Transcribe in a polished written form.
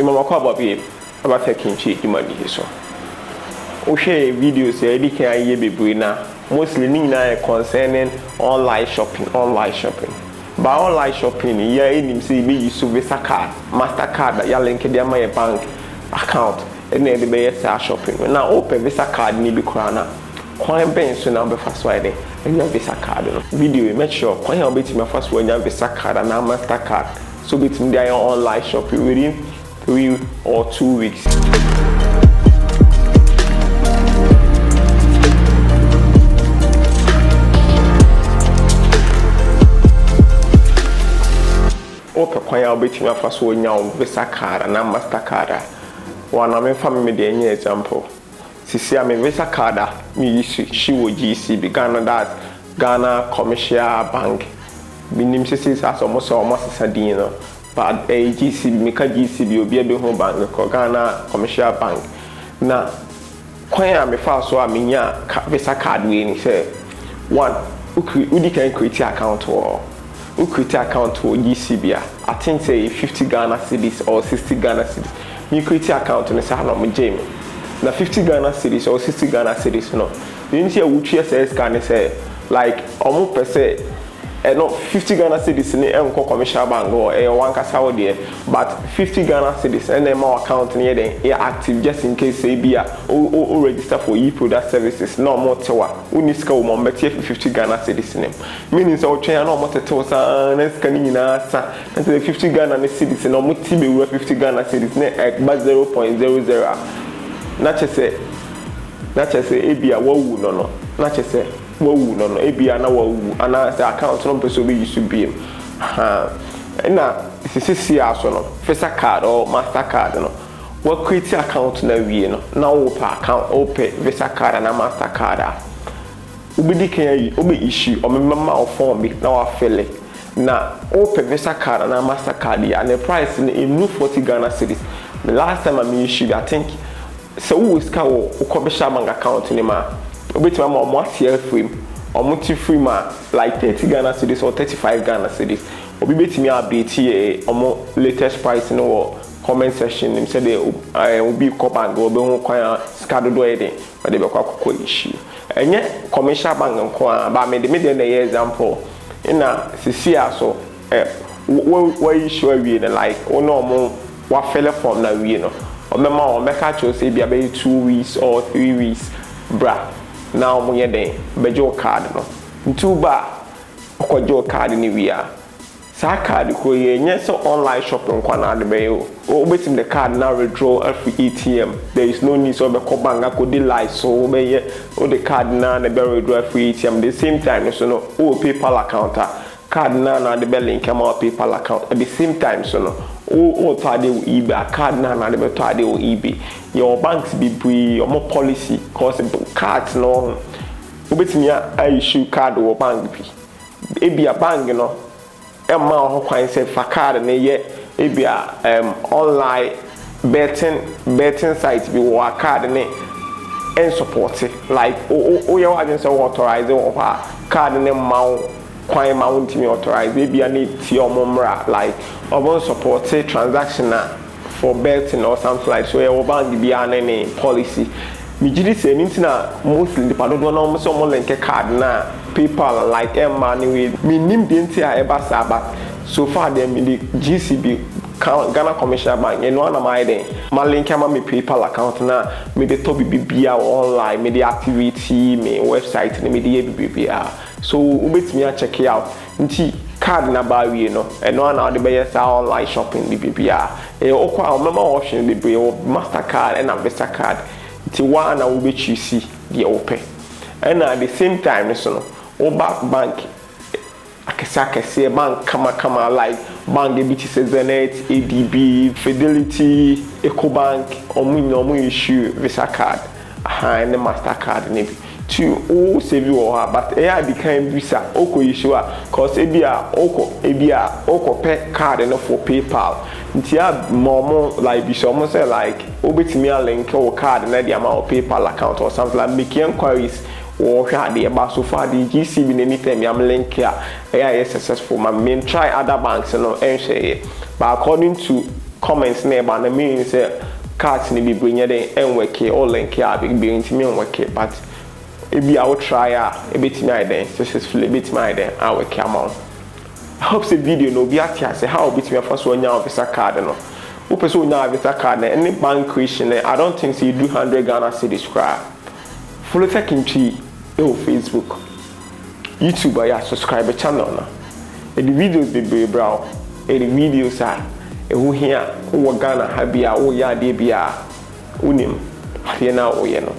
Mama kwa baby about taking cheap money so. O share videos e di kan ye bebre na mostly ni na concerning online shopping. By online shopping ya enim say be use Visa card, Mastercard ya link dia my bank account and na dey be shopping. Na open Visa card ni bi kra na kwan ben so na be fast wide and your Visa card no. Video make sure kwan ya be me fast when your Visa card and Mastercard so between their online shopping within 3 or 2 weeks. Open kwan ya obeti me fast when your Visa card and Mastercard. One of my family dey any example. Sisi a me Visa card me use she wo GCB Ghana, that Ghana Commercial Bank. Binim sisi as almost sadin no. But GCB me ka GCB obi e be ho bank ko Ghana Commercial Bank. Na kwan ya me fa so a me nya Visa card we ni say one udi can create account or create account for GCB. I think say 50 Ghana cedis or 60 Ghana cedis. Me create account no say na me jame. Na 50 Ghana cedis or 60 Ghana cedis no. You need to wuchi say scan say like omo per se no 50 Ghana cedis ni enko commercial bank or one kasa wo there, but 50 Ghana cedis and then my account near then active just in case say be o register for e-product services no more tewa uni ska wo mo betie 50 Ghana cedis nim meaning so twen na mo tetew sa na ska ni nyina sa and the 50 Ghana cedis no mo ti be 50 Ghana cedis na ba 0.00 na chese ebia wawu no na chese wawu no ebia na wawu ana say account no person be use be na sisi aso no Visa card or Mastercard no what create account na wie no na open account open Visa card na Mastercard ubidi kan yi obe issue o memma o form bi na wa fill na open Visa card na Mastercard ya and the price in 40 Ghana cedis. The last time I issue I think so who ska wo commercial bank account ni ma obetima ma mo atia free o mo ti free ma like 30 Ghana cedis or 35 Ghana cedis obi betimi update omo latest price no comment section him say dey obi ko bank obi hu kwan ska do e dey but dey be kwa issue enye commercial bank nko ba me dey na example ina sisi aso we issue we like ono mo wa fill form na we no or mema o meka cho say bia be 2 weeks or 3 weeks bra now mo ye den bejo card no ntu ba okojo card ni wia sa card ko ye nye so online shopping kwa na de be o betim the card now withdraw every ATM. There is no need so be ko bank akodi live so be ye o the card na be withdraw every ATM the same time so no o PayPal account card na the be link am PayPal account at the same time so no o tade wo eBay card na de be tade wo eBay your banks be free your more policy cause cards no obetimi a issue card wo bank bi ebia bank no emma ho kwan say fa card na ye ebia online betting site bi wo card ne and support like o ye wa say authorize wo card ne ma kwan ma won't me authorize maybe I need to omomra like obon support say transaction for betting or something like so your bank be any policy me gidi say anything na mostly the pado no mo so mo link card na PayPal like money with me nim the entire eba saba so far them the GCB Ghana Commercial Bank and one of my day my link am my PayPal account na me the to bibia online me the activity me website me the bibia so ubetimi a check it out nti card na ba wie no eno na de be yes online shopping bibia okwa o mema option bibia o Mastercard and Visa card nti one na we choose the open and at the same time so no o bank akese bank kama like bank BT Zenet, ADB, Fidelity, EcoBank omu issue Visa card and the Mastercard maybe to all save you or but the kind Visa oko issue cause ebia oko pay card enough for PayPal ntia more like be almost say like obetimi a link or card na the amount of PayPal account or something like make inquiries or the about so far the GCB anytime I'm link here AI successful my main try other banks and say but according to comments na eba na mean say cards ni bi bring den enweke all link ya big be ntimi enweke but ebi I will try ebetimi aiden successfully ebetimi aiden aweke amount. I hope the video no be atia say how betimi afa so nya visa card no wo person nya visa card na any bank creation I don't think so you do 100 Ghana cedis cry follow Tekintwi Facebook YouTube ya subscribe channel na the videos be brow the videos are who here who Ghana ha bia wo ya de bia unim here na wo ye no